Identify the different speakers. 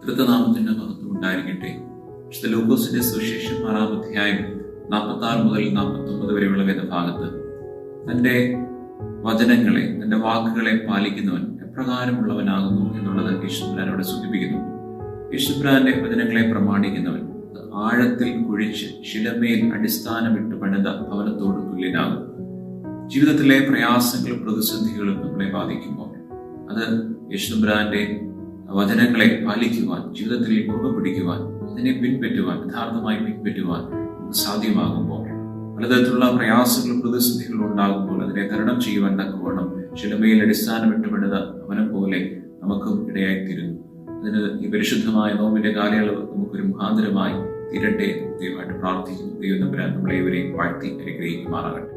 Speaker 1: കൃതനാമത്തിന്റെ മഹത്വം ഉണ്ടായിരിക്കട്ടെ. വിശുദ്ധ ലൂക്കോസിന്റെ സുവിശേഷം 6-ാം അധ്യായം 46 മുതൽ 49 വരെയുള്ള വേദഭാഗത്ത് തന്റെ വചനങ്ങളെ, തന്റെ വാക്കുകളെ പാലിക്കുന്നവൻ എപ്രകാരമുള്ളവനാകുന്നു എന്നുള്ളത് യേശുബ്രാൻ അവിടെ സൂചിപ്പിക്കുന്നു. യേശുബ്രാന്റെ വചനങ്ങളെ പ്രമാണിക്കുന്നവൻ ആഴത്തിൽ കുഴിച്ച് ശിലമേൽ അടിസ്ഥാനമിട്ട് പണിത ഭവനത്തോട് തുല്യനാകും. ജീവിതത്തിലെ പ്രയാസങ്ങളും പ്രതിസന്ധികളും നമ്മളെ ബാധിക്കുമ്പോൾ അത് യേശുബ്രാന്റെ വചനങ്ങളെ പാലിക്കുവാൻ, ജീവിതത്തിൽ മുറുകെ പിടിക്കുവാൻ, അതിനെ പിൻപറ്റുവാൻ, യഥാർത്ഥമായി പിൻപറ്റുവാൻ സാധ്യമാകുമ്പോൾ, പലതരത്തിലുള്ള പ്രയാസങ്ങളും പ്രതിസന്ധികളും ഉണ്ടാകുമ്പോൾ അതിനെ തരണം ചെയ്യുവാൻ തക്കവണ്ണം ശിലമയിൽ അടിസ്ഥാനമിട്ട് പണിത ഭവനം പോലെ നമുക്കും ഇടയായിത്തീരുന്നു. അതിന് ഈ പരിശുദ്ധമായ നോമ്പിന്റെ കാലയളവ് നമുക്കൊരു മുഖാന്തരമായി തീരട്ടെ ദൈവമായിട്ട് പ്രാർത്ഥിക്കുന്നു. ദൈവം തമ്പുരാൻ നമ്മളെ ഇവരെയും വാഴ്ത്തി അനുഗ്രഹിക്കുമാറാകട്ടെ.